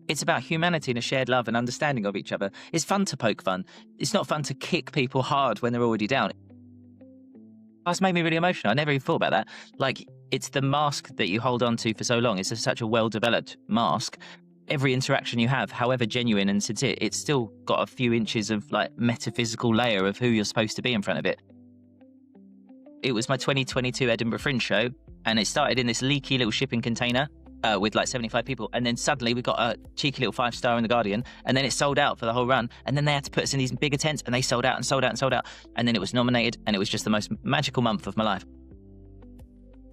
It's about humanity and a shared love and understanding of each other. It's fun to poke fun. It's not fun to kick people hard when they're already down. That's made me really emotional. I never even thought about that. Like, it's the mask that you hold on to for so long. It's such a well-developed mask. Every interaction you have, however genuine and sincere, it's still got a few inches of like metaphysical layer of who you're supposed to be in front of it. It was my 2022 Edinburgh Fringe show, and it started in this leaky little shipping container with like 75 people, and then suddenly we got a cheeky little 5-star in The Guardian, and then it sold out for the whole run, and then they had to put us in these bigger tents, and they sold out and sold out and sold out, and then it was nominated, and it was just the most magical month of my life.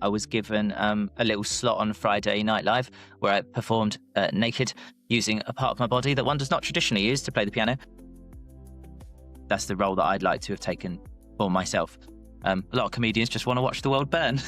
I was given a little slot on Friday Night Live where I performed naked using a part of my body that one does not traditionally use to play the piano. That's the role that I'd like to have taken for myself. A lot of comedians just want to watch the world burn.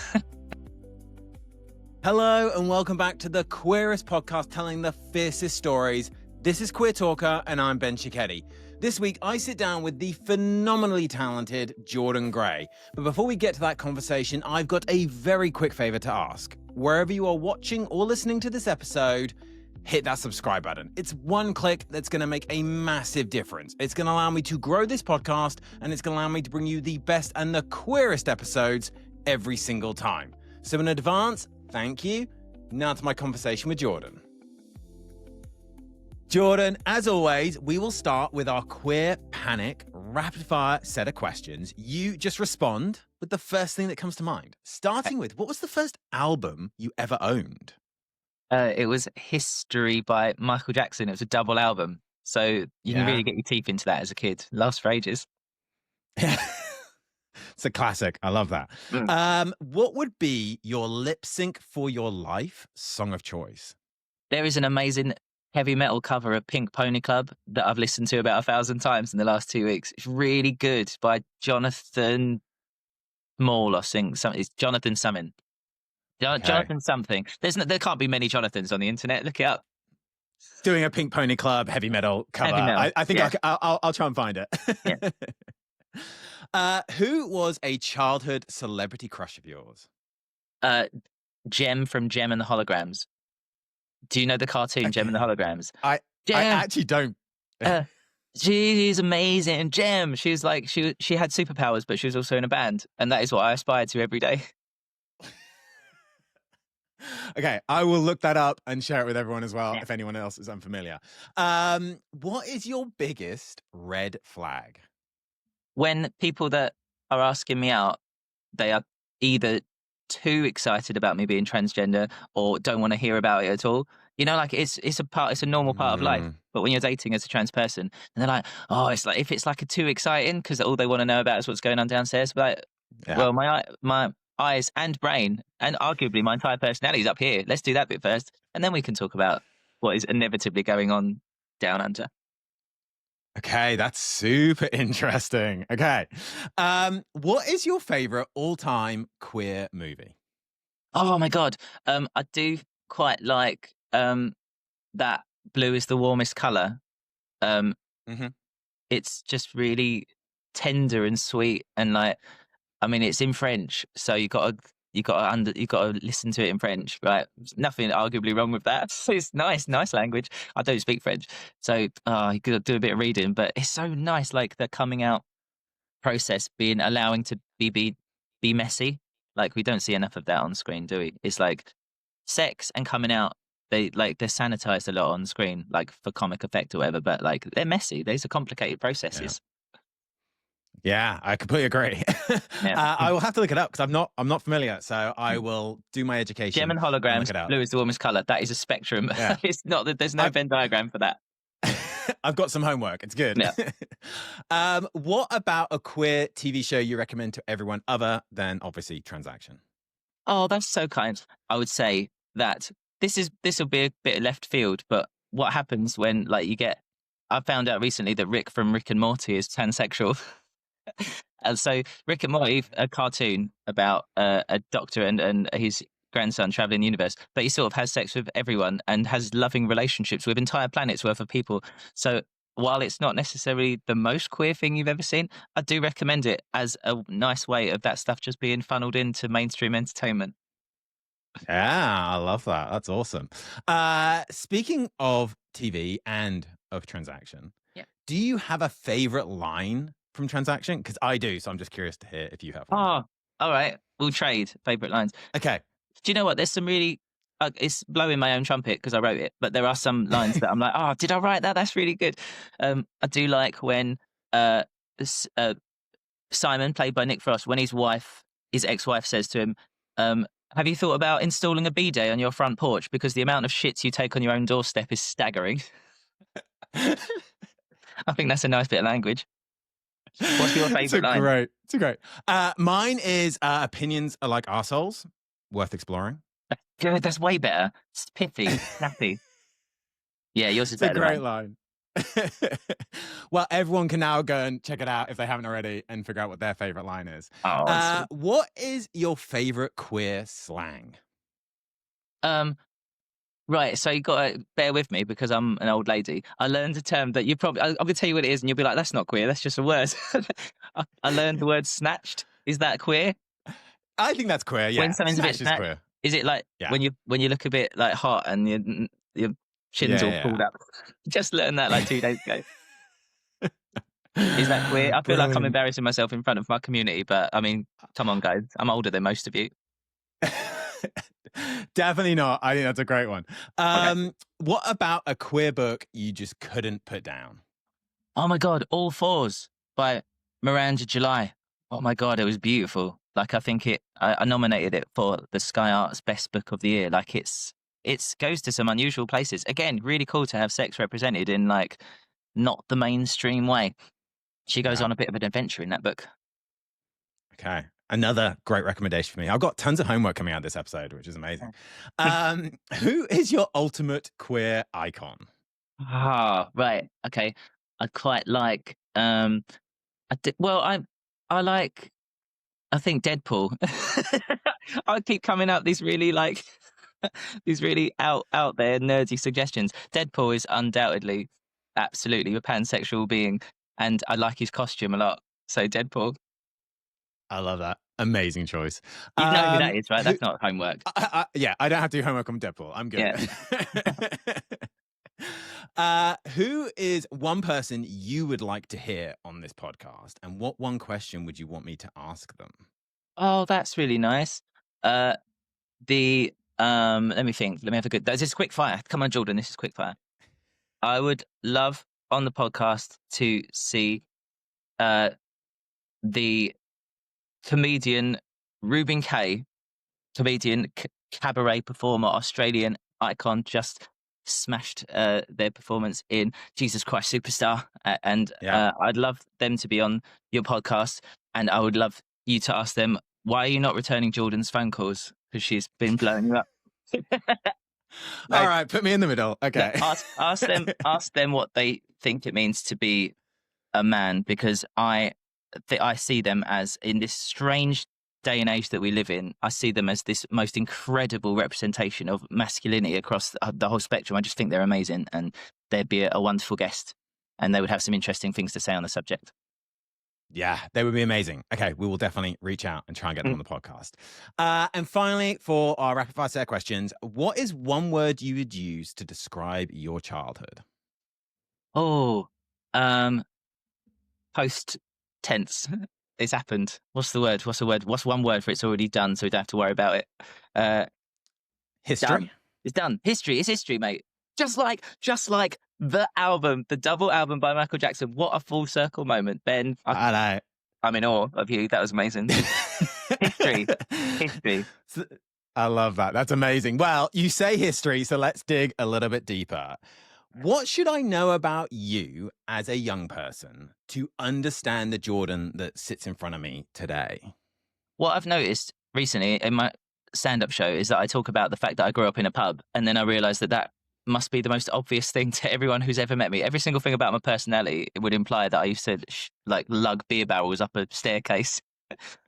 Hello and welcome back to the queerest podcast telling the fiercest stories. This is Queer Talker and I'm Ben Cicchetti. This week I sit down with the phenomenally talented Jordan Gray. But before we get to that conversation, I've got a very quick favour to ask. Wherever you are watching or listening to this episode, hit that subscribe button. It's one click that's going to make a massive difference. It's going to allow me to grow this podcast and it's going to allow me to bring you the best and the queerest episodes every single time. So in advance, thank you. Now to my conversation with Jordan. Jordan, as always, we will start with our queer panic rapid fire set of questions. You just respond with the first thing that comes to mind. Starting with, what was the first album you ever owned? It was History by Michael Jackson. It was a double album. So you can really get your teeth into that as a kid. Lasts for ages. It's a classic. I love that. What would be your lip sync for your life song of choice? There is an amazing heavy metal cover of Pink Pony Club that I've listened to about 1,000 times in the last 2 weeks. It's really good, by Jonathan Small, I think. It's Jonathan something. Jonathan something. There can't be many Jonathans on the internet. Look it up. Doing a Pink Pony Club heavy metal cover. Heavy metal. I think I'll try and find it. Yeah. Who was a childhood celebrity crush of yours? Jem from Jem and the Holograms. Do you know the cartoon Jem and the Holograms? I actually don't. She's amazing. Jem. She was like she had superpowers, but she was also in a band, and that is what I aspire to every day. Okay, I will look that up and share it with everyone as well if anyone else is unfamiliar. What is your biggest red flag? When people that are asking me out, they are either too excited about me being transgender or don't want to hear about it at all. You know, like it's a normal part of life. But when you're dating as a trans person, and they're like, oh, it's like if it's like a too exciting because all they want to know about is what's going on downstairs. But well, my eyes and brain and arguably my entire personality is up here. Let's do that bit first, and then we can talk about what is inevitably going on down under. Okay, that's super interesting. Okay. What is your favorite all-time queer movie? Oh my God. I do quite like that Blue is the Warmest Color. It's just really tender and sweet, and like, I mean, it's in French, so you got to listen to it in French, right? There's nothing arguably wrong with that. It's nice language. I don't speak French, so you got to do a bit of reading. But it's so nice, like the coming out process, allowing to be messy. Like we don't see enough of that on screen, do we? It's like sex and coming out. They're sanitized a lot on screen, like for comic effect or whatever. But like they're messy. These are complicated processes. Yeah, I completely agree. I will have to look it up because I'm not familiar. So I will do my education. Jem and Holograms, Blue is the Warmest Color. That is a spectrum. Yeah. It's not that there's no Venn diagram for that. I've got some homework. It's good. Yeah. What about a queer TV show you recommend to everyone other than obviously Transaction? Oh, that's so kind. I would say that this will be a bit left field, but what happens when like I found out recently that Rick from Rick and Morty is transsexual. And so Rick and Morty, a cartoon about a doctor and his grandson traveling the universe, but he sort of has sex with everyone and has loving relationships with entire planets worth of people. So while it's not necessarily the most queer thing you've ever seen, I do recommend it as a nice way of that stuff just being funneled into mainstream entertainment. Yeah, I love that. That's awesome. Speaking of TV and of Transaction. Yeah. Do you have a favorite line from Transaction? Because I do, so I'm just curious to hear if you have one. Oh, all right. We'll trade favorite lines. Okay. Do you know what? There's some really. It's blowing my own trumpet because I wrote it, but there are some lines that I'm like, oh, did I write that? That's really good. I do like when Simon, played by Nick Frost, when his ex-wife says to him, have you thought about installing a bidet on your front porch? Because the amount of shits you take on your own doorstep is staggering. I think that's a nice bit of language. What's your favourite line? It's a great. Mine is opinions are like arseholes, worth exploring. Good, that's way better. It's pithy, snappy. Yeah, yours is better. It's a great line. Well, everyone can now go and check it out if they haven't already and figure out what their favourite line is. Oh, what is your favourite queer slang? Right, so you got to bear with me because I'm an old lady. I learned a term that I'm going to tell you what it is and you'll be like, that's not queer, that's just a word. I learned the word snatched. Is that queer? I think that's queer, yeah. When something's Snatched a bit queer. Is it like when you look a bit like hot and your chin's all pulled up? Just learned that like 2 days ago. Is that queer? I feel like I'm embarrassing myself in front of my community, but I mean, come on, guys. I'm older than most of you. Definitely not. I think that's a great one. Okay. What about a queer book you just couldn't put down? Oh my God, All Fours by Miranda July. Oh my God, it was beautiful. Like I think I nominated it for the Sky Arts Best Book of the Year. Like it goes to some unusual places. Again, really cool to have sex represented in like not the mainstream way. She goes on a bit of an adventure in that book. Okay. Another great recommendation for me. I've got tons of homework coming out this episode, which is amazing. Who is your ultimate queer icon? Ah, right. Okay. I quite like I think Deadpool. I keep coming up these really like these really out there nerdy suggestions. Deadpool is undoubtedly absolutely a pansexual being, and I like his costume a lot. So Deadpool. I love that. Amazing choice. You know who that is, right? That's not homework. I don't have to do homework on Deadpool. I'm good. Yeah. Who is one person you would like to hear on this podcast? And what one question would you want me to ask them? Oh, that's really nice. Let me think. Let me have a good. This is quick fire. Come on, Jordan. This is quick fire. I would love on the podcast to see the comedian Ruben K, cabaret performer, Australian icon, just smashed their performance in Jesus Christ Superstar. I'd love them to be on your podcast, and I would love you to ask them, why are you not returning Jordan's phone calls? Because she's been blowing you up. All right, put me in the middle. Okay. Ask them what they think it means to be a man, because I see them as, in this strange day and age that we live in, I see them as this most incredible representation of masculinity across the whole spectrum. I just think they're amazing, and they'd be a wonderful guest, and they would have some interesting things to say on the subject. Yeah, they would be amazing. Okay, we will definitely reach out and try and get them on the podcast. And finally, for our rapid fire set of questions, what is one word you would use to describe your childhood? Oh, post tense. It's happened. What's the word? What's one word for it's already done, so we don't have to worry about it? History. Done. It's done. History. It's history, mate. Just like the album, the double album by Michael Jackson. What a full circle moment, Ben. I know. I'm in awe of you. That was amazing. History. I love that. That's amazing. Well, you say history, so let's dig a little bit deeper. What should I know about you as a young person to understand the Jordan that sits in front of me today? What I've noticed recently in my stand-up show is that I talk about the fact that I grew up in a pub, and then I realised that must be the most obvious thing to everyone who's ever met me. Every single thing about my personality, it would imply that I used to lug beer barrels up a staircase.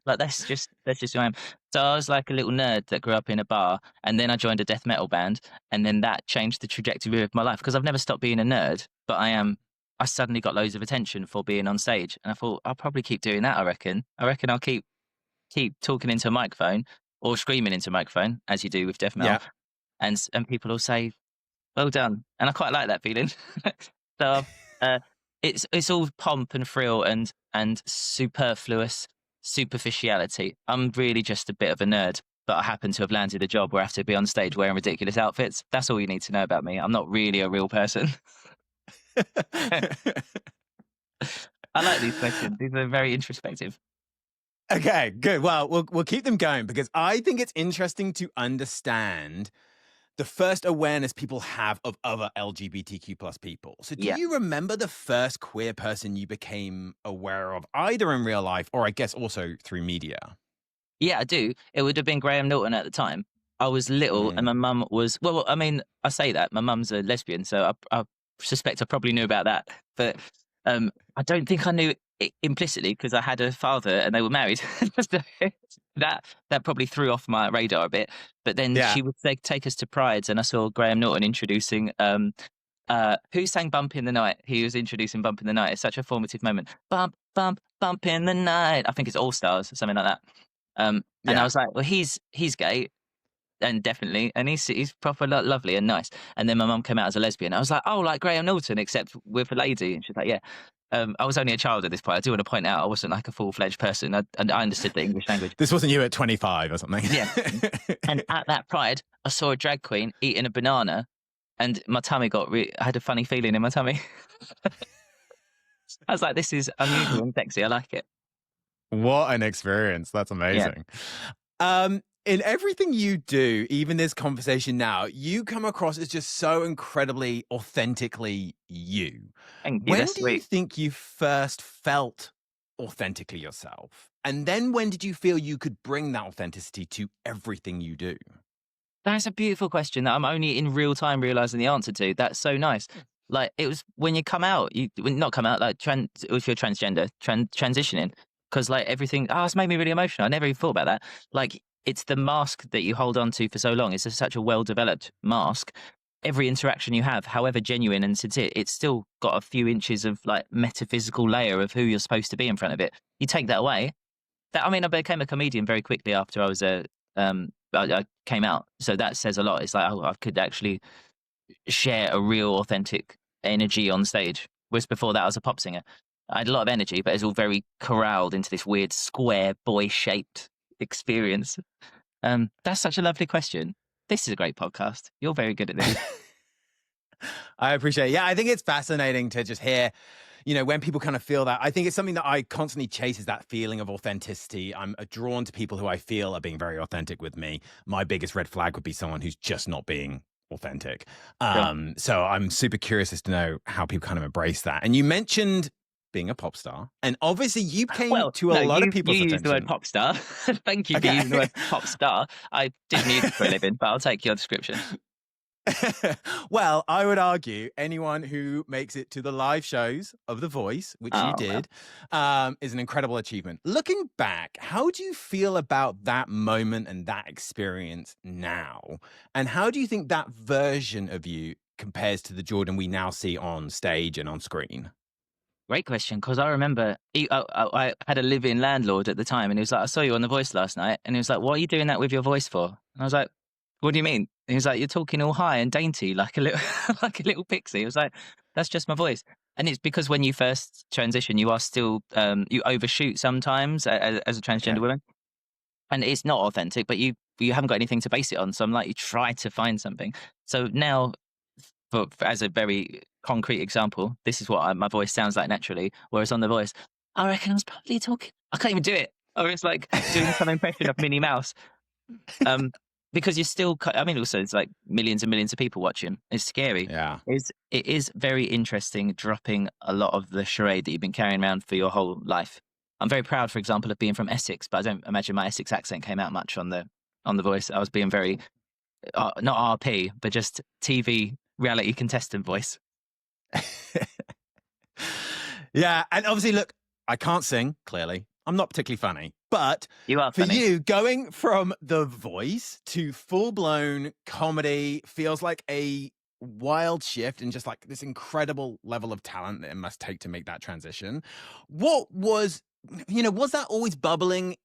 Like that's just who I am. So I was like a little nerd that grew up in a bar, and then I joined a death metal band, and then that changed the trajectory of my life, because I've never stopped being a nerd, but I suddenly got loads of attention for being on stage, and I thought I'll probably keep doing that. I reckon I'll keep talking into a microphone or screaming into a microphone, as you do with death metal, and people will say, Well done. And I quite like that feeling. So uh, it's all pomp and frill and superfluous superficiality. I'm really just a bit of a nerd, but I happen to have landed a job where I have to be on stage wearing ridiculous outfits. That's all you need to know about me. I'm not really a real person. I like these questions. These are very introspective. Okay, good. Well, we'll keep them going because I think it's interesting to understand the first awareness people have of other LGBTQ plus people. So do Yeah. you remember the first queer person you became aware of, either in real life or I guess also through media? Yeah, I do. It would have been Graham Norton at the time. I was little and my mum was, well, I mean, I say that. My mum's a lesbian, so I suspect I probably knew about that. But I don't think I knew it implicitly because I had a father and they were married. So that probably threw off my radar a bit. But then Yeah. she would take us to Prides and I saw Graham Norton introducing who sang Bump in the Night? He was introducing Bump in the Night. It's such a formative moment. Bump, bump, bump in the night. I think it's All Stars or something like that. And I was like, well, he's gay, and definitely, and he's proper lovely and nice. And then my mum came out as a lesbian. I was like, oh, like Graham Norton, except with a lady. And she's like, yeah. I was only a child at this point. I do want to point out I wasn't like a full-fledged person. I understood the English language. This wasn't you at 25 or something. Yeah. And at that Pride, I saw a drag queen eating a banana, and my tummy I had a funny feeling in my tummy. I was like, this is unusual and sexy. I like it. What an experience. That's amazing. Yeah. In everything you do, even this conversation now, you come across as just so incredibly authentically you. Thank you. When That's do sweet. you think you first felt authentically yourself? And then when did you feel you could bring that authenticity to everything you do? That's a beautiful question that I'm only in real time realizing the answer to. That's so nice. Like it was when you come out, not come out, like if you're transgender, transitioning, because like everything, it's made me really emotional. I never even thought about that. Like it's the mask that you hold on to for so long. It's such a well-developed mask. Every interaction you have, however genuine and sincere, it's still got a few inches of like metaphysical layer of who you're supposed to be in front of it. You take that away. I became a comedian very quickly after I came out. So that says a lot. It's like, I could actually share a real authentic energy on stage. Whereas before that, I was a pop singer. I had a lot of energy, but it's all very corralled into this weird square boy-shaped experience. That's such a lovely question. This is a great podcast. You're very good at this. I appreciate it. Yeah, I think it's fascinating to just hear, when people kind of feel that. I think it's something that I constantly chase, is that feeling of authenticity. I'm drawn to people who I feel are being very authentic with me. My biggest red flag would be someone who's just not being authentic. Sure. So I'm super curious as to know how people kind of embrace that. And you mentioned being a pop star, and obviously you came to a lot of people's attention. You used the word pop star. Thank you for using the word pop star. I did music for a living, but I'll take your description. Well, I would argue anyone who makes it to the live shows of The Voice, which you did, is an incredible achievement. Looking back, how do you feel about that moment and that experience now? And how do you think that version of you compares to the Jordan we now see on stage and on screen? Great question, because I remember I had a live-in landlord at the time, and he was like, I saw you on The Voice last night. And he was like, what are you doing that with your voice for? And I was like, what do you mean? And he was like, you're talking all high and dainty, like a little like a little pixie. I was like, that's just my voice. And it's because when you first transition, you are still, you overshoot sometimes as a transgender woman. And it's not authentic, but you haven't got anything to base it on. So I'm like, you try to find something. So now, as a very concrete example, this is what my voice sounds like naturally. Whereas on The Voice, I reckon I was probably talking, I can't even do it. Or it's like doing some impression of Minnie Mouse. Because you're still, also it's like millions and millions of people watching. It's scary. Yeah. It is very interesting dropping a lot of the charade that you've been carrying around for your whole life. I'm very proud, for example, of being from Essex, but I don't imagine my Essex accent came out much on the Voice. I was being very, not RP, but just TV reality contestant voice. Yeah, and obviously, look, I can't sing, clearly. I'm not particularly funny. But you are for funny. you, going from The Voice to full-blown comedy feels like a wild shift and just like this incredible level of talent that it must take to make that transition. What was that always bubbling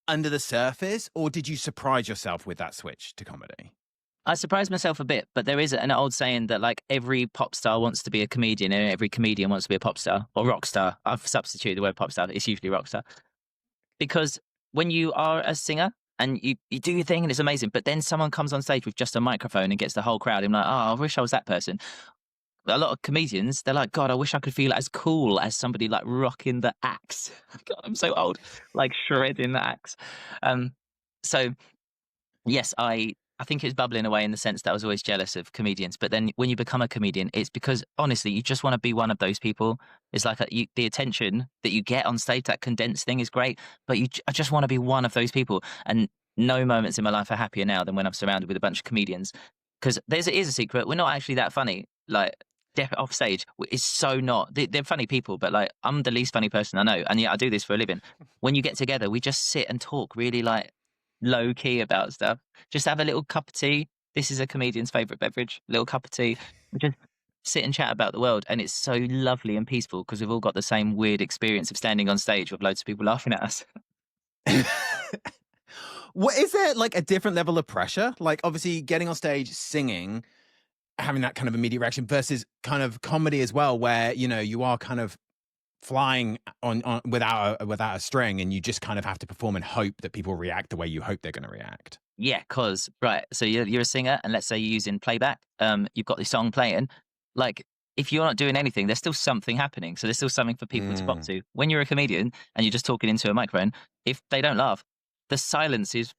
under the surface, or did you surprise yourself with that switch to comedy? I surprised myself a bit, but there is an old saying that like every pop star wants to be a comedian and every comedian wants to be a pop star or rock star. I've substituted the word pop star. It's usually rock star. Because when you are a singer and you do your thing and it's amazing, but then someone comes on stage with just a microphone and gets the whole crowd. I'm like, oh, I wish I was that person. A lot of comedians, they're like, God, I wish I could feel as cool as somebody like rocking the axe. God, I'm so old, like shredding the axe. So yes, I think it's bubbling away in the sense that I was always jealous of comedians. But then when you become a comedian, it's because honestly, you just want to be one of those people. It's like the attention that you get on stage, that condensed thing is great. But I just want to be one of those people. And no moments in my life are happier now than when I'm surrounded with a bunch of comedians. Because is a secret. We're not actually that funny. Like off stage, it's so not. They're funny people, but like I'm the least funny person I know. And yeah, I do this for a living. When you get together, we just sit and talk really like low key about stuff. Just have a little cup of tea. This is a comedian's favorite beverage. Little cup of tea. We just sit and chat about the world, and it's so lovely and peaceful because we've all got the same weird experience of standing on stage with loads of people laughing at us. What is there like a different level of pressure? Like obviously getting on stage, singing, having that kind of immediate reaction versus kind of comedy as well, where you are kind of flying on without a string, and you just kind of have to perform and hope that people react the way you hope they're going to react. Yeah, because right, so you're a singer, and let's say you're using playback. You've got this song playing. Like if you're not doing anything, there's still something happening. So there's still something for people to pop to. When you're a comedian and you're just talking into a microphone, if they don't laugh, the silence is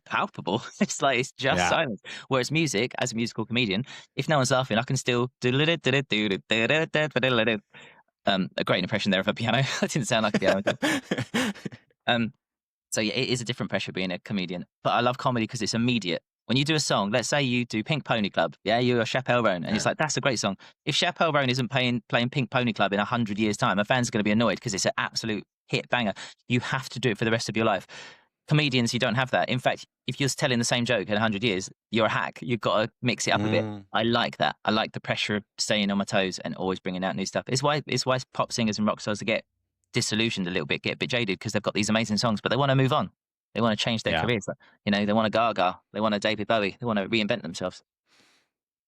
palpable. It's like it's just silence. Whereas music, as a musical comedian, if no one's laughing, I can still a great impression there of a piano. That didn't sound like a piano. So yeah, it is a different pressure being a comedian. But I love comedy because it's immediate. When you do a song, let's say you do Pink Pony Club, you're Chappelle Roan, and it's like, that's a great song. If Chappelle Roan isn't playing Pink Pony Club in 100 years' time, a fan's going to be annoyed because it's an absolute hit banger. You have to do it for the rest of your life. Comedians, you don't have that. In fact, if you're telling the same joke in 100 years, you're a hack. You've got to mix it up a bit. I like that. I like the pressure of staying on my toes and always bringing out new stuff. It's why pop singers and rock stars get disillusioned a little bit, get a bit jaded because they've got these amazing songs, but they want to move on. They want to change their careers. They want a Gaga. They want a David Bowie. They want to reinvent themselves.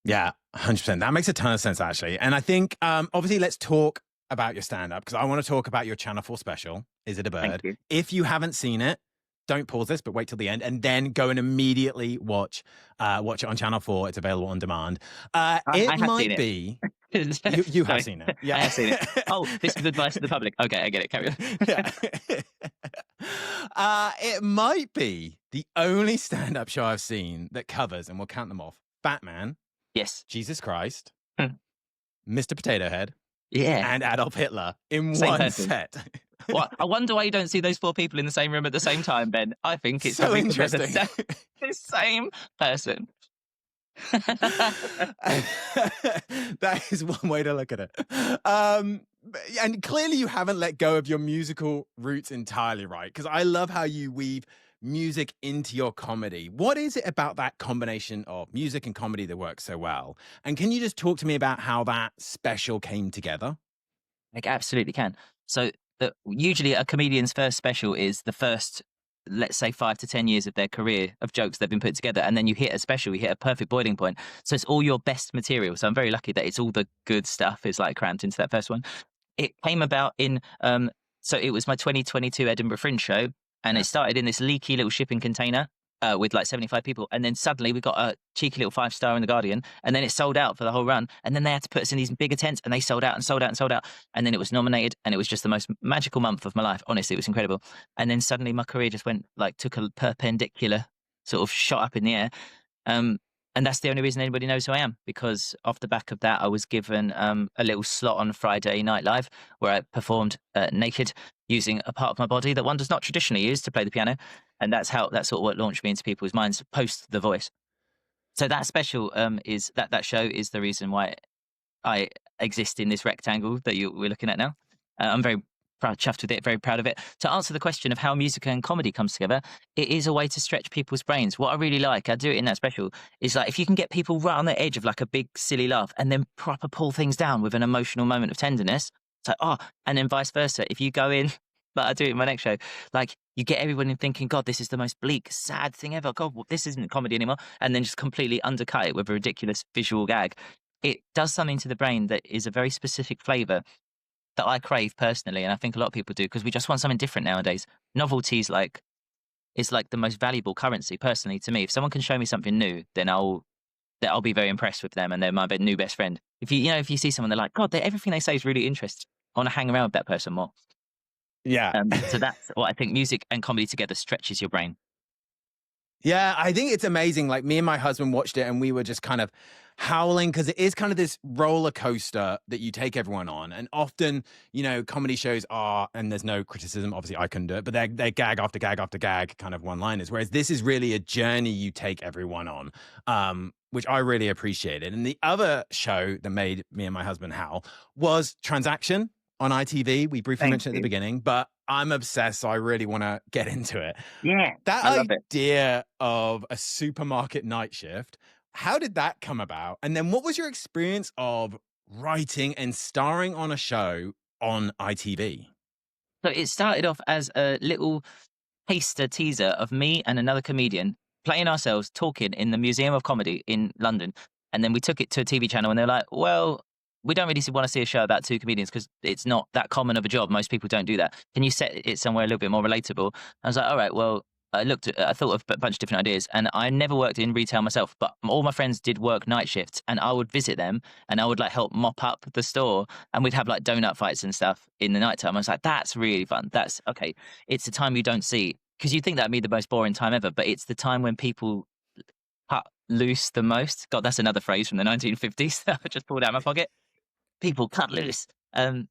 Yeah, 100%. That makes a ton of sense, actually. And I think, obviously, let's talk about your stand-up because I want to talk about your Channel 4 special, Is It a Bird? If you haven't seen it, don't pause this, but wait till the end and then go and immediately watch it on Channel 4. It's available on demand. It might be... You have seen it. Yeah. I have seen it. Oh, this is advice to the public. Okay, I get it. Carry on. It might be the only stand-up show I've seen that covers, and we'll count them off, Batman. Yes. Jesus Christ. Mr. Potato Head. Yeah. And Adolf Hitler in Same one person. set. Well, I wonder why you don't see those four people in the same room at the same time, Ben. I think it's so interesting. The same person. That is one way to look at it. And clearly you haven't let go of your musical roots entirely, right? Because I love how you weave music into your comedy. What is it about that combination of music and comedy that works so well? And can you just talk to me about how that special came together? Like, absolutely can. So usually a comedian's first special is the first, let's say 5 to 10 years of their career of jokes that have been put together. And then you hit a special, you hit a perfect boiling point. So it's all your best material. So I'm very lucky that it's all the good stuff is like cramped into that first one. It came about in, so it was my 2022 Edinburgh Fringe show. And it started in this leaky little shipping container with like 75 people. And then suddenly we got a cheeky little 5-star in The Guardian. And then it sold out for the whole run. And then they had to put us in these bigger tents and they sold out and sold out and sold out. And then it was nominated and it was just the most magical month of my life. Honestly, it was incredible. And then suddenly my career just went like, took a perpendicular sort of shot up in the air. And that's the only reason anybody knows who I am, because off the back of that, I was given a little slot on Friday Night Live where I performed naked using a part of my body that one does not traditionally use to play the piano. And that's sort of what launched me into people's minds post The Voice. So that special is that show is the reason why I exist in this rectangle that we're looking at now. I'm very chuffed with it, very proud of it. To answer the question of how music and comedy comes together, it is a way to stretch people's brains. What I really like, I do it in that special, is like if you can get people right on the edge of like a big silly laugh and then proper pull things down with an emotional moment of tenderness, it's like, and then vice versa. If you go in Like I do it in my next show. Like you get everyone in thinking, God, this is the most bleak, sad thing ever. God, this isn't comedy anymore. And then just completely undercut it with a ridiculous visual gag. It does something to the brain that is a very specific flavour that I crave personally, and I think a lot of people do because we just want something different nowadays. Novelty is like the most valuable currency personally to me. If someone can show me something new, then I'll be very impressed with them, and they're my new best friend. If if you see someone, they're like, God, everything they say is really interesting. I want to hang around with that person more. Yeah. So that's what I think. Music and comedy together stretches your brain. Yeah, I think it's amazing. Like me and my husband watched it and we were just kind of howling because it is kind of this roller coaster that you take everyone on. And often, comedy shows are, and there's no criticism, obviously I couldn't do it, but they're gag after gag after gag kind of one-liners. Whereas this is really a journey you take everyone on, which I really appreciated. And the other show that made me and my husband howl was Transaction on ITV. We briefly mentioned at the beginning, but I'm obsessed, so I really want to get into it. Yeah, That I love it. idea of a supermarket night shift, how did that come about? And then what was your experience of writing and starring on a show on ITV? So it started off as a little taster teaser of me and another comedian playing ourselves talking in the Museum of Comedy in London. And then we took it to a TV channel and they're like, well, we don't really want to see a show about two comedians because it's not that common of a job. Most people don't do that. Can you set it somewhere a little bit more relatable? I was like, all right, well, I thought of a bunch of different ideas, and I never worked in retail myself, but all my friends did work night shifts, and I would visit them and I would like help mop up the store, and we'd have like donut fights and stuff in the nighttime. I was like, that's really fun. That's okay. It's the time you don't see because you think that'd be the most boring time ever, but it's the time when people cut loose the most. God, that's another phrase from the 1950s that I just pulled out of my pocket. People cut loose. And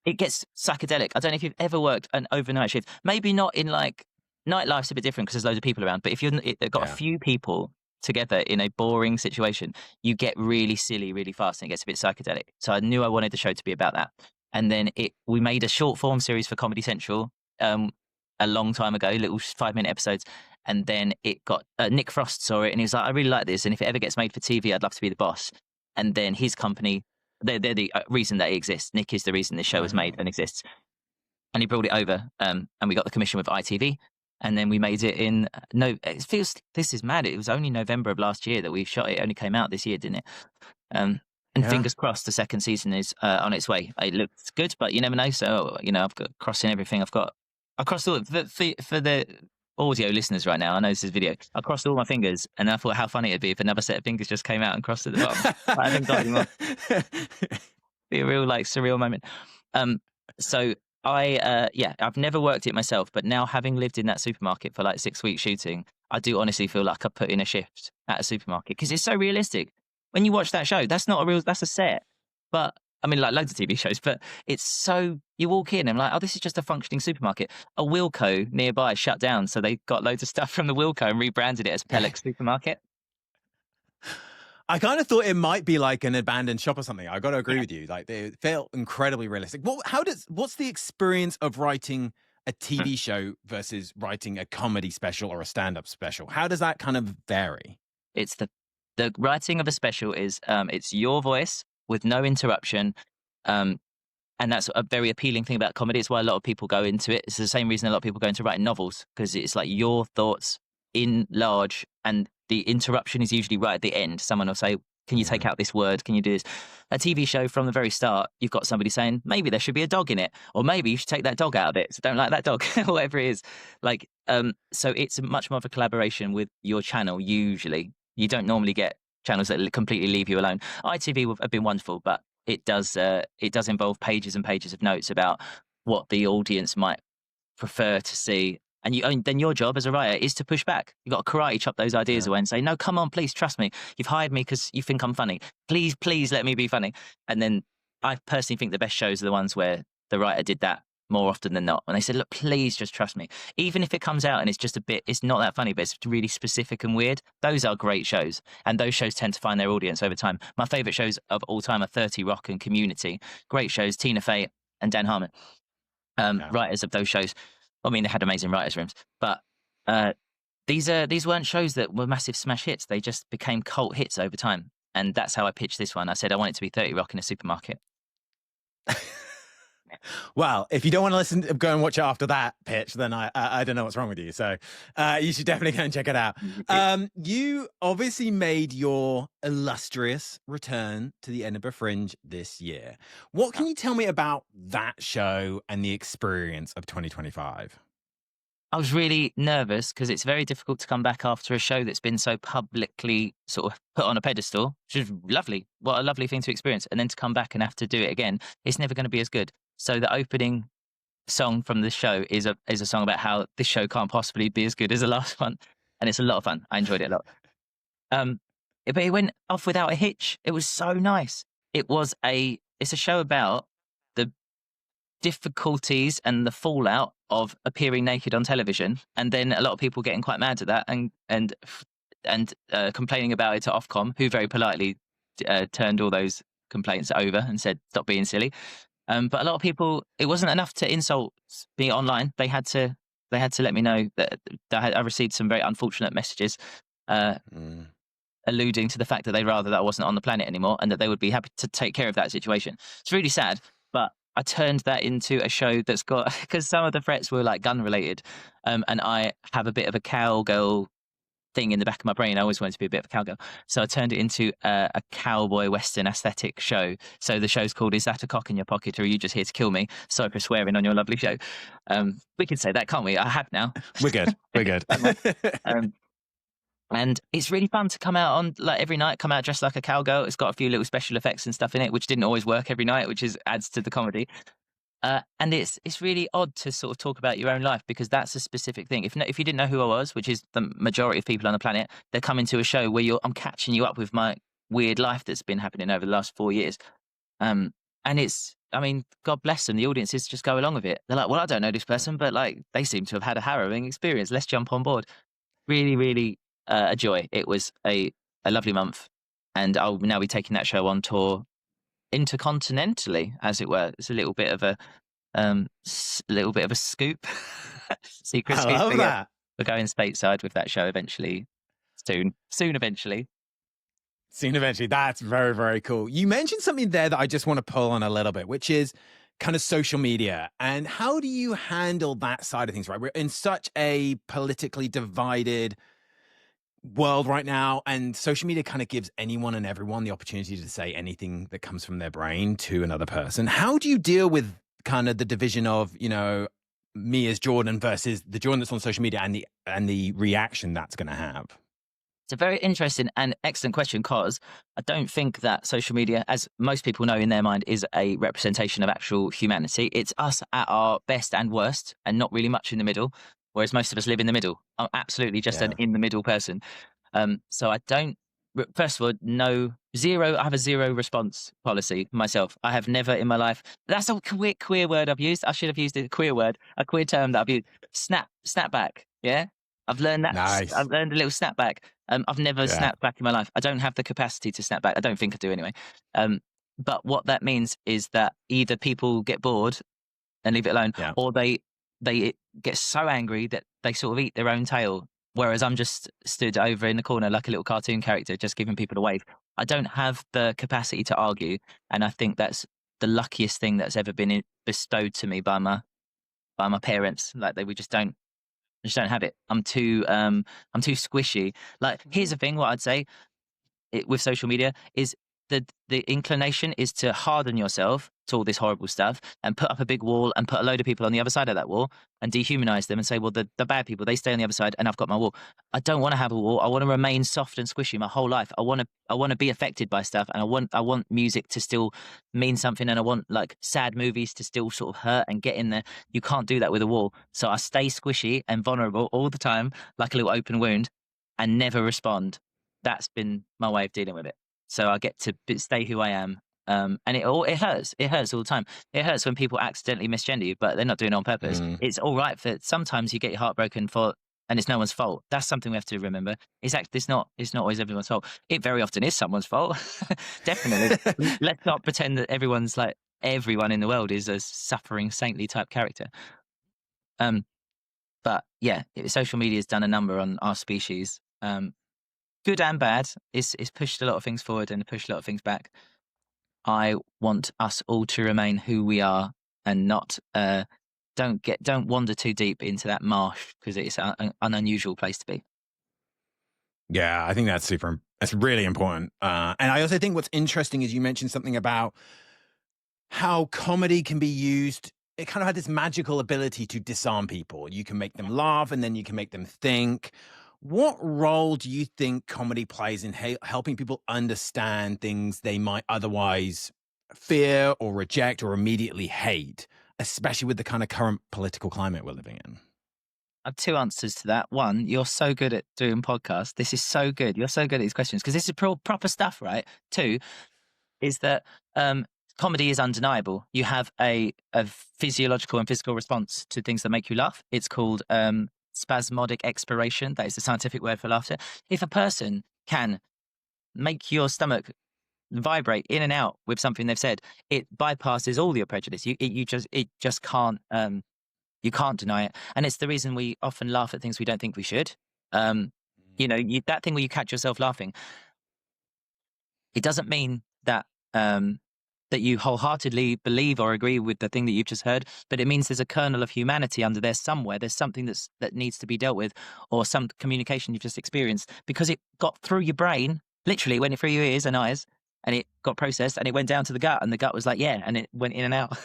it gets psychedelic. I don't know if you've ever worked an overnight shift. Maybe not in like nightlife's a bit different because there's loads of people around. But if they've got a few people together in a boring situation, you get really silly really fast and it gets a bit psychedelic. So I knew I wanted the show to be about that. And then we made a short form series for Comedy Central a long time ago, little 5-minute episodes. And then it got Nick Frost saw it and he was like, I really like this. And if it ever gets made for TV, I'd love to be the boss. And then his company, they're the reason that it exists. Nick is the reason this show is made and exists. And he brought it over, and we got the commission with ITV. And then we made it in this is mad. It was only November of last year that we shot it. It only came out this year, didn't it? And fingers crossed, the second season is on its way. It looks good, but you never know. So I've got crossing everything. I crossed all for the audio listeners right now. I know this is video. I crossed all my fingers, and I thought how funny it'd be if another set of fingers just came out and crossed at the bottom. I haven't got any more. Be a real like surreal moment. So I've never worked it myself, but now having lived in that supermarket for like 6 weeks shooting, I do honestly feel like I put in a shift at a supermarket because it's so realistic. When you watch that show, that's a set. But I mean, like loads of TV shows, but it's so, you walk in and like, oh, this is just a functioning supermarket. A Wilko nearby shut down, so they got loads of stuff from the Wilko and rebranded it as Pellex Supermarket. I kind of thought it might be like an abandoned shop or something. I got to agree with you. Like they felt incredibly realistic. What's the experience of writing a TV show versus writing a comedy special or a stand-up special? How does that kind of vary? It's the writing of a special is it's your voice with no interruption. And that's a very appealing thing about comedy. It's why a lot of people go into it. It's the same reason a lot of people go into writing novels, because it's like your thoughts in large, and the interruption is usually right at the end. Someone will say, can you take out this word? Can you do this? A TV show, from the very start, you've got somebody saying, maybe there should be a dog in it, or maybe you should take that dog out of it. So don't like that dog, whatever it is. Like, so it's much more of a collaboration with your channel. Usually you don't normally get channels that completely leave you alone. ITV have been wonderful, but it does involve pages and pages of notes about what the audience might prefer to see. And then your job as a writer is to push back. You've got to karate chop those ideas away and say, no, come on, please trust me. You've hired me because you think I'm funny. Please let me be funny. And then I personally think the best shows are the ones where the writer did that more often than not. And they said, look, please just trust me. Even if it comes out and it's just it's not that funny, but it's really specific and weird. Those are great shows. And those shows tend to find their audience over time. My favorite shows of all time are 30 Rock and Community. Great shows, Tina Fey and Dan Harmon, writers of those shows. I mean, they had amazing writers' rooms, but these weren't shows that were massive smash hits. They just became cult hits over time. And that's how I pitched this one. I said, I want it to be 30 Rock in a supermarket. Well, if you don't want to go and watch it after that pitch, then I don't know what's wrong with you. So you should definitely go and check it out. You obviously made your illustrious return to the Edinburgh Fringe this year. What can you tell me about that show and the experience of 2025? I was really nervous because it's very difficult to come back after a show that's been so publicly sort of put on a pedestal, which is lovely. What a lovely thing to experience. And then to come back and have to do it again, it's never going to be as good. So the opening song from the show is a song about how this show can't possibly be as good as the last one. And it's a lot of fun. I enjoyed it a lot. But it went off without a hitch. It was so nice. It's a show about the difficulties and the fallout of appearing naked on television, and then a lot of people getting quite mad at that and complaining about it to Ofcom, who very politely turned all those complaints over and said stop being silly. But a lot of people, it wasn't enough to insult me online. They had to let me know that I received some very unfortunate messages alluding to the fact that they'd rather that I wasn't on the planet anymore, and that they would be happy to take care of that situation. It's really sad, but I turned that into a show that's got, because some of the threats were like gun related, and I have a bit of a cowgirl thing in the back of my brain. I always wanted to be a bit of a cowgirl, so I turned it into a cowboy western aesthetic show. So the show's called "Is That a Cock in Your Pocket, or Are You Just Here to Kill Me?" Sorry for swearing on your lovely show. We can say that, can't we? I have now. We're good. We're good. And it's really fun to come out on, like, every night, come out dressed like a cowgirl. It's got a few little special effects and stuff in it, which didn't always work every night, which adds to the comedy. And it's really odd to sort of talk about your own life, because that's a specific thing. If you didn't know who I was, which is the majority of people on the planet, they're coming to a show where I'm catching you up with my weird life that's been happening over the last 4 years. And God bless them. The audiences just go along with it. They're like, well, I don't know this person, but like they seem to have had a harrowing experience. Let's jump on board. Really, really a joy. It was a lovely month, and I'll now be taking that show on tour intercontinentally, as it were. It's a little bit of a scoop. Secret I scoop. love that. We're going stateside with that show eventually. Soon eventually. That's very, very cool. You mentioned something there that I just want to pull on a little bit, which is kind of social media. And how do you handle that side of things, right? We're in such a politically divided world right now, and social media kind of gives anyone and everyone the opportunity to say anything that comes from their brain to another person. How do you deal with kind of the division of, me as Jordan versus the Jordan that's on social media, and the reaction that's going to have? It's a very interesting and excellent question, because I don't think that social media, as most people know in their mind, is a representation of actual humanity. It's us at our best and worst, and not really much in the middle, whereas most of us live in the middle. I'm absolutely just an in-the-middle person. So I don't, first of all, I have a zero response policy myself. I have never in my life, that's a queer word I've used. I should have used a queer term that I've used. Snap back, yeah? I've learned that. Nice. I've learned a little snap back. I've never snapped back in my life. I don't have the capacity to snap back. I don't think I do anyway. But what that means is that either people get bored and leave it alone, or they get so angry that they sort of eat their own tail. Whereas I'm just stood over in the corner like a little cartoon character, just giving people a wave. I don't have the capacity to argue, and I think that's the luckiest thing that's ever been bestowed to me by my parents. Like I just don't have it. I'm too squishy. Like, here's the thing: what I'd say with social media is the inclination is to harden yourself to all this horrible stuff and put up a big wall and put a load of people on the other side of that wall and dehumanize them and say, well, the bad people, they stay on the other side and I've got my wall. I don't want to have a wall. I want to remain soft and squishy my whole life. I want to be affected by stuff, and I want music to still mean something, and I want like sad movies to still sort of hurt and get in there. You can't do that with a wall. So I stay squishy and vulnerable all the time, like a little open wound, and never respond. That's been my way of dealing with it. So I get to stay who I am. And it hurts. It hurts all the time. It hurts when people accidentally misgender you, but they're not doing it on purpose. It's all right for sometimes you get your heart broken and it's no one's fault. That's something we have to remember. It's not always everyone's fault. It very often is someone's fault. Definitely. Let's not pretend that everyone in the world is a suffering saintly type character. But yeah, social media has done a number on our species. Good and bad. It's pushed a lot of things forward and pushed a lot of things back. I want us all to remain who we are and not don't wander too deep into that marsh, because it's an unusual place to be. Yeah, I think that's really important. And I also think what's interesting is you mentioned something about how comedy can be used. It kind of had this magical ability to disarm people. You can make them laugh and then you can make them think. What role do you think comedy plays in helping people understand things they might otherwise fear or reject or immediately hate, especially with the kind of current political climate we're living in? I have two answers to that. One, you're so good at doing podcasts. This is so good. You're so good at these questions because this is proper stuff, right? Two is that comedy is undeniable. You have a physiological and physical response to things that make you laugh. It's called spasmodic expiration. That is the scientific word for laughter. If a person can make your stomach vibrate in and out with something they've said, it bypasses all your prejudice. It just can't. You can't deny it. And it's the reason we often laugh at things we don't think we should. That thing where you catch yourself laughing, it doesn't mean that that you wholeheartedly believe or agree with the thing that you've just heard, but it means there's a kernel of humanity under there somewhere. There's something that needs to be dealt with, or some communication you've just experienced, because it got through your brain, literally it went through your ears and eyes, and it got processed, and it went down to the gut, and the gut was like, yeah, and it went in and out.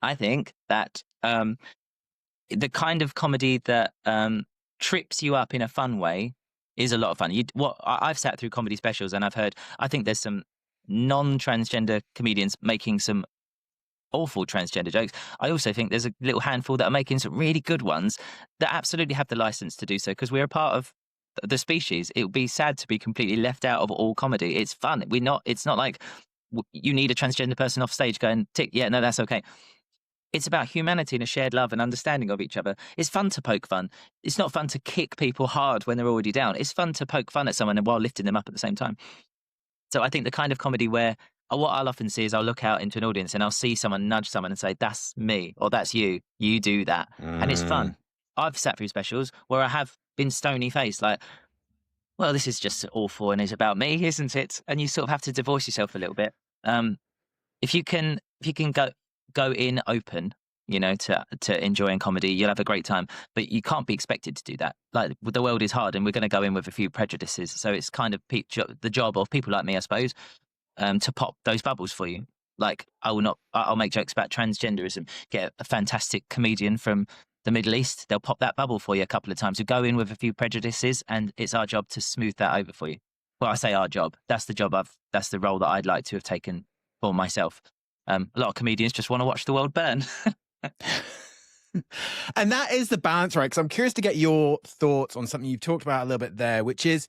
I think that the kind of comedy that trips you up in a fun way is a lot of fun. I've sat through comedy specials and I think there's some non-transgender comedians making some awful transgender jokes. I also think there's a little handful that are making some really good ones that absolutely have the license to do so, because we're a part of the species. It would be sad to be completely left out of all comedy. It's fun. It's not like you need a transgender person off stage going, tick, yeah, no, that's okay. It's about humanity and a shared love and understanding of each other. It's fun to poke fun. It's not fun to kick people hard when they're already down. It's fun to poke fun at someone while lifting them up at the same time. So I think the kind of comedy where what I'll often see is I'll look out into an audience and I'll see someone nudge someone and say, that's me, or that's you. You do that. And it's fun. I've sat through specials where I have been stony faced, like, well, this is just awful and it's about me, isn't it? And you sort of have to divorce yourself a little bit. If you can go in open, to enjoying comedy, you'll have a great time, but you can't be expected to do that. Like, the world is hard and we're going to go in with a few prejudices. So it's kind of the job of people like me, I suppose, to pop those bubbles for you. Like, I'll make jokes about transgenderism, get a fantastic comedian from the Middle East. They'll pop that bubble for you a couple of times. We go in with a few prejudices and it's our job to smooth that over for you. Well, I say our job. That's the role that I'd like to have taken for myself. A lot of comedians just want to watch the world burn. And that is the balance, right? Because I'm curious to get your thoughts on something you've talked about a little bit there, which is,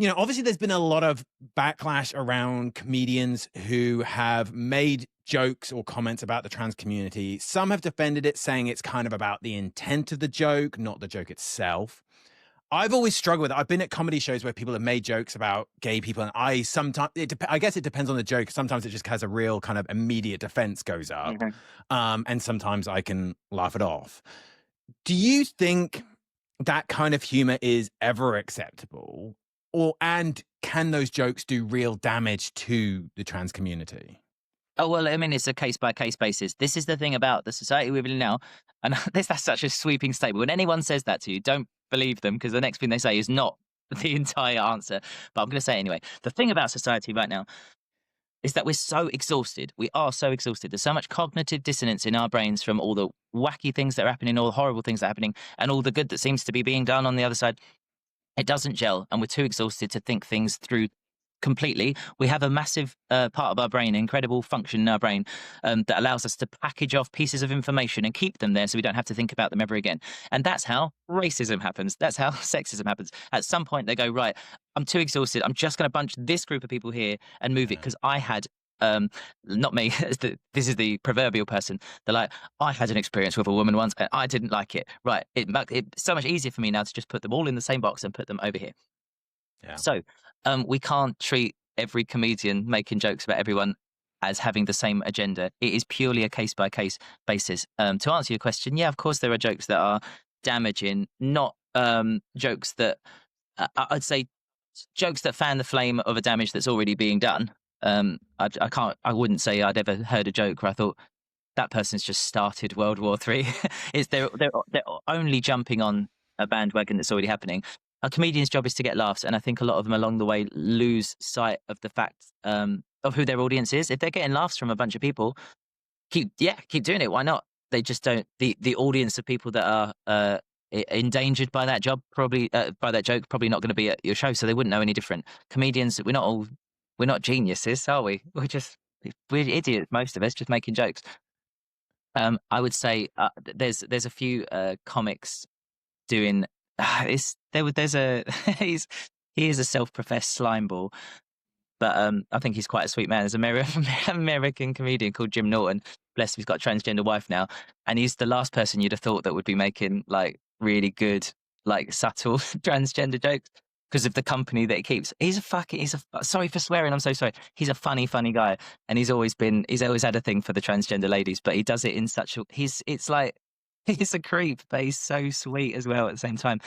obviously there's been a lot of backlash around comedians who have made jokes or comments about the trans community. Some have defended it, saying it's kind of about the intent of the joke, not the joke itself. I've always struggled with it. I've been at comedy shows where people have made jokes about gay people, and I guess it depends on the joke. Sometimes it just has a real kind of immediate defense goes up, and sometimes I can laugh it off. Do you think that kind of humor is ever acceptable, and can those jokes do real damage to the trans community? Oh, well, I mean, it's a case-by-case basis. This is the thing about the society we live in now, and that's such a sweeping statement. When anyone says that to you, don't believe them, because the next thing they say is not the entire answer. But I'm going to say it anyway. The thing about society right now is that we're so exhausted. We are so exhausted. There's so much cognitive dissonance in our brains from all the wacky things that are happening, all the horrible things that are happening, and all the good that seems to be being done on the other side. It doesn't gel, and we're too exhausted to think things through completely. We have a massive part of our brain, incredible function in our brain, that allows us to package off pieces of information and keep them there so we don't have to think about them ever again. And that's how racism happens. That's how sexism happens. At some point they go, right, I'm too exhausted. I'm just going to bunch this group of people here and move it, because I had not me, this is the proverbial person. They're like, I had an experience with a woman once and I didn't like it. Right. It's so much easier for me now to just put them all in the same box and put them over here. Yeah. So we can't treat every comedian making jokes about everyone as having the same agenda. It is purely a case-by-case basis. To answer your question, yeah, of course there are jokes that are damaging, not jokes that, I'd say, jokes that fan the flame of a damage that's already being done. I wouldn't say I'd ever heard a joke where I thought that person's just started World War III. They're only jumping on a bandwagon that's already happening. A comedian's job is to get laughs, and I think a lot of them along the way lose sight of the fact of who their audience is. If they're getting laughs from a bunch of people, keep doing it. Why not? They just don't. The audience of people that are endangered by that job, probably by that joke, probably not going to be at your show, so they wouldn't know any different. Comedians, we're not geniuses, are we? We're idiots, most of us, just making jokes. I would say there's a few comics doing. There's a he is a self-professed slime ball, but I think he's quite a sweet man. There's an American comedian called Jim Norton. Bless him, he's got a transgender wife now, and he's the last person you'd have thought that would be making like really good, like subtle transgender jokes because of the company that he keeps. Sorry for swearing. I'm so sorry. He's a funny guy, and he's always had a thing for the transgender ladies, but he does it in such a. It's like he's a creep, but he's so sweet as well at the same time.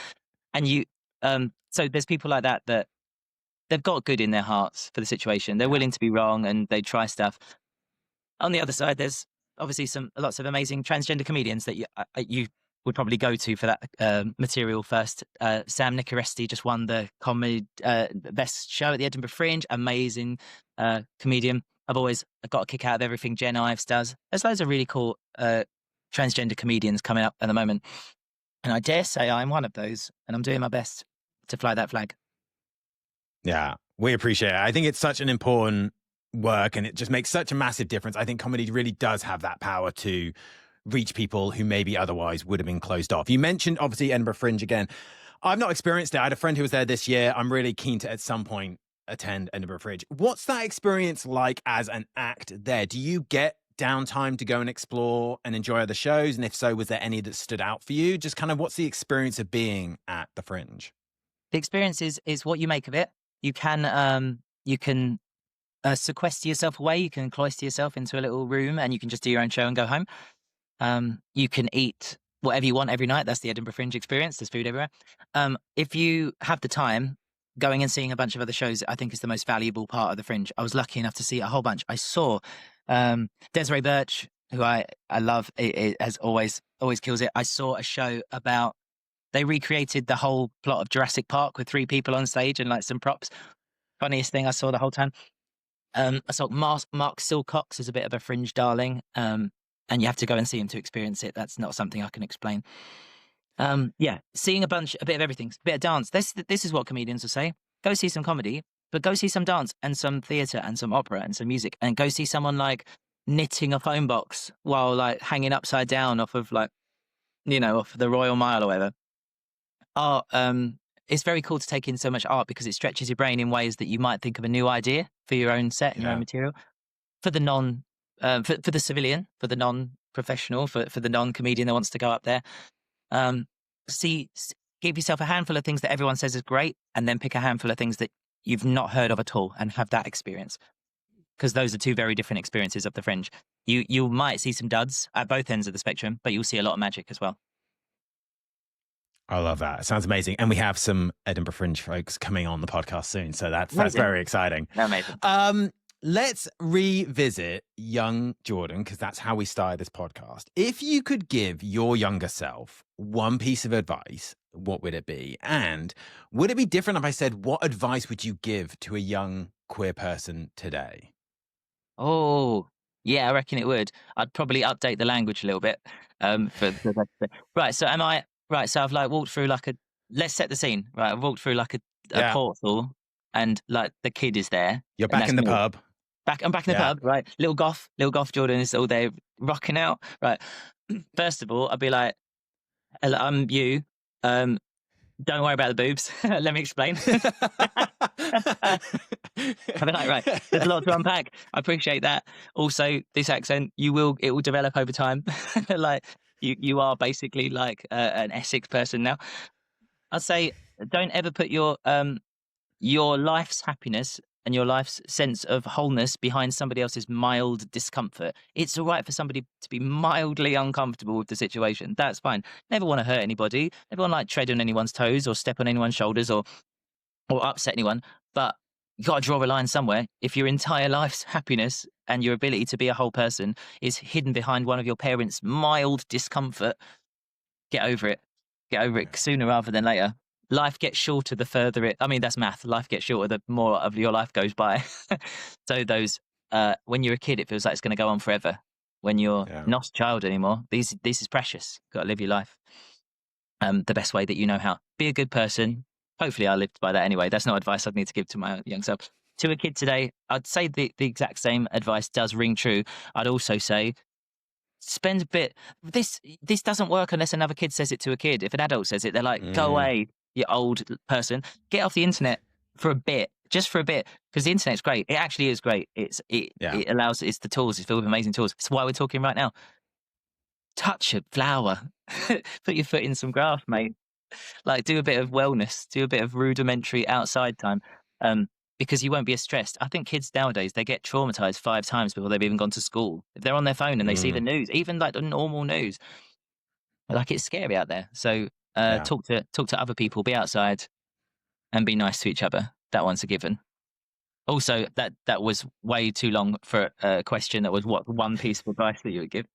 And so there's people like that they've got good in their hearts for the situation. They're willing to be wrong and they try stuff. On the other side, there's obviously lots of amazing transgender comedians that you would probably go to for that material first. Sam Nicoresti just won the comedy best show at the Edinburgh Fringe. Amazing comedian. I've always got a kick out of everything Jen Ives does. There's loads of really cool transgender comedians coming up at the moment. And I dare say I'm one of those, and I'm doing my best to fly that flag. Yeah, we appreciate it. I think it's such an important work, and it just makes such a massive difference. I think comedy really does have that power to reach people who maybe otherwise would have been closed off. You mentioned, obviously, Edinburgh Fringe again. I've not experienced it. I had a friend who was there this year. I'm really keen to, at some point, attend Edinburgh Fringe. What's that experience like as an act there? Do you get downtime to go and explore and enjoy other shows? And if so, was there any that stood out for you? Just kind of what's the experience of being at the Fringe? The experience is what you make of it. You can sequester yourself away. You can cloister yourself into a little room and you can just do your own show and go home. You can eat whatever you want every night. That's the Edinburgh Fringe experience. There's food everywhere. If you have the time, going and seeing a bunch of other shows, I think is the most valuable part of the Fringe. I was lucky enough to see a whole bunch. I saw Desiree Birch, who I love, it has always kills it. I saw a show about, they recreated the whole plot of Jurassic Park with 3 people on stage and like some props. Funniest thing I saw the whole time. I saw Mark Silcox is a bit of a Fringe darling, and you have to go and see him to experience it. That's not something I can explain. Seeing a bit of everything, a bit of dance. This is what comedians will say. Go see some comedy, but go see some dance and some theatre and some opera and some music, and go see someone like knitting a phone box while like hanging upside down off of like, off the Royal Mile or whatever. Art, it's very cool to take in so much art because it stretches your brain in ways that you might think of a new idea for your own set and your own material. For the for the civilian, for the non-professional, for the non-comedian that wants to go up there, give yourself a handful of things that everyone says is great, and then pick a handful of things that you've not heard of at all and have that experience. Because those are 2 very different experiences of the Fringe. You might see some duds at both ends of the spectrum, but you'll see a lot of magic as well. I love that. It sounds amazing. And we have some Edinburgh Fringe folks coming on the podcast soon. So that's very exciting. Amazing. Let's revisit young Jordan, because that's how we started this podcast. If you could give your younger self one piece of advice, what would it be? And would it be different if I said, what advice would you give to a young queer person today? Oh, yeah, I reckon it would. I'd probably update the language a little bit. Right. So so I've like walked through let's set the scene. Right. I've walked through like a portal and like the kid is there. You're back in the pub. I'm back in the pub. Right. Little goth Jordan is all there rocking out. Right. First of all, I'd be like, I'm you. Don't worry about the boobs. Let me explain. I'd be like, right, there's a lot to unpack. I appreciate that. Also, this accent, it will develop over time. Like, you are basically like an Essex person now. I'd say don't ever put your life's happiness and your life's sense of wholeness behind somebody else's mild discomfort. It's all right for somebody to be mildly uncomfortable with the situation. That's fine. Never want to hurt anybody. Never want to like tread on anyone's toes or step on anyone's shoulders or upset anyone. But you got to draw a line somewhere. If your entire life's happiness and your ability to be a whole person is hidden behind one of your parents' mild discomfort, get over it. Get over it sooner rather than later. Life gets shorter the further it. I mean, that's math. Life gets shorter the more of your life goes by. So when you're a kid, it feels like it's going to go on forever. When you're not a child anymore, this is precious. Got to live your life the best way that you know how. Be a good person. Hopefully I lived by that anyway. That's not advice I'd need to give to my young self. To a kid today, I'd say the exact same advice does ring true. I'd also say spend a bit. This doesn't work unless another kid says it to a kid. If an adult says it, they're like, go away, you old person. Get off the internet for a bit, just for a bit, because the internet's great. It actually is great. It allows, it's the tools. It's filled with amazing tools. It's why we're talking right now. Touch a flower. Put your foot in some grass, mate. Like, do a bit of wellness, do a bit of rudimentary outside time, because you won't be as stressed. I think kids nowadays, they get traumatized 5 times before they've even gone to school. If they're on their phone and they see the news, even like the normal news, like, it's scary out there. So talk to other people, be outside, and be nice to each other. That one's a given. Also, that was way too long for a question that was what one piece of advice that you would give.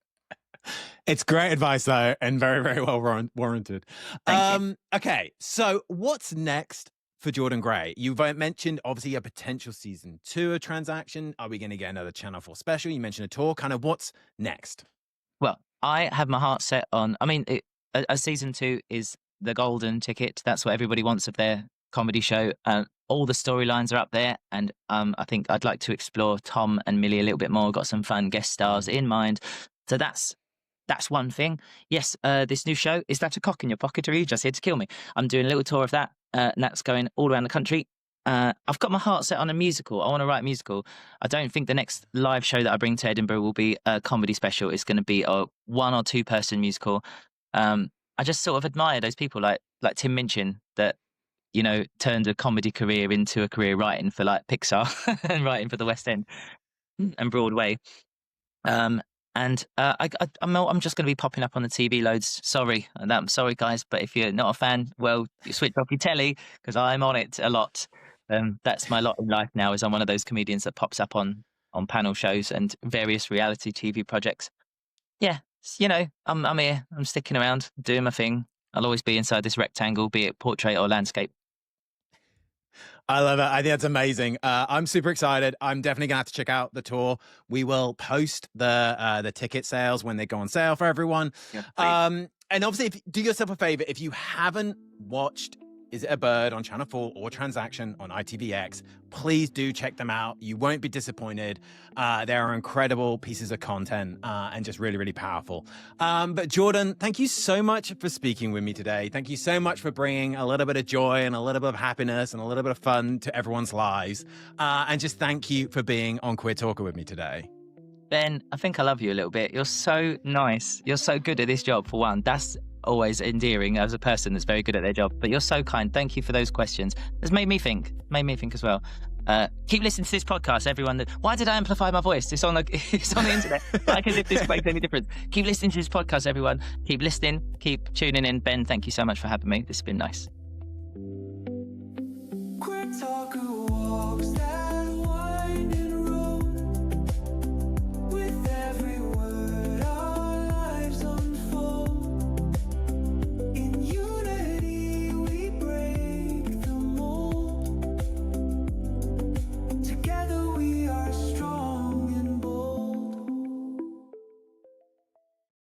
It's great advice, though, and very, very well warranted. Thank you. Okay, so what's next for Jordan Gray? You've mentioned, obviously, a potential season 2 of Transaction. Are we going to get another Channel 4 special? You mentioned a tour. Kind of what's next? Well, I have my heart set on, I mean, a season 2 is the golden ticket. That's what everybody wants of their comedy show. All the storylines are up there, and I think I'd like to explore Tom and Millie a little bit more. Got some fun guest stars in mind. So that's one thing. Yes, this new show, Is That a Cock in Your Pocket, or are you just here to kill me? I'm doing a little tour of that, and that's going all around the country. I've got my heart set on a musical. I want to write a musical. I don't think the next live show that I bring to Edinburgh will be a comedy special. It's going to be a 1 or 2 person musical. I just sort of admire those people like Tim Minchin that, you know, turned a comedy career into a career writing for like Pixar and writing for the West End and Broadway. I'm just going to be popping up on the TV loads. Sorry, I'm sorry, guys, but if you're not a fan, well, you switch off your telly because I'm on it a lot. That's my lot in life now. Is I'm one of those comedians that pops up on panel shows and various reality TV projects. Yeah, you know, I'm here. I'm sticking around, doing my thing. I'll always be inside this rectangle, be it portrait or landscape. I love it. I think that's amazing. I'm super excited. I'm definitely going to have to check out the tour. We will post the ticket sales when they go on sale for everyone. Yeah, and obviously, do yourself a favor. If you haven't watched Is It a Bird on Channel 4 or Transaction on ITVX, please do check them out. You won't be disappointed. They are incredible pieces of content and just really, really powerful. But Jordan, thank you so much for speaking with me today. Thank you so much for bringing a little bit of joy and a little bit of happiness and a little bit of fun to everyone's lives. And just thank you for being on Queer Talker with me today. Ben, I think I love you a little bit. You're so nice. You're so good at this job, for one. That's always endearing as a person that's very good at their job, but you're so kind. Thank you for those questions. It's made me think as well. Keep listening to this podcast, everyone. Why did I amplify my voice? It's on the internet. Like as if this makes any difference. Keep listening to this podcast, everyone. Keep listening, keep tuning in. Ben, thank you so much for having me. This has been nice.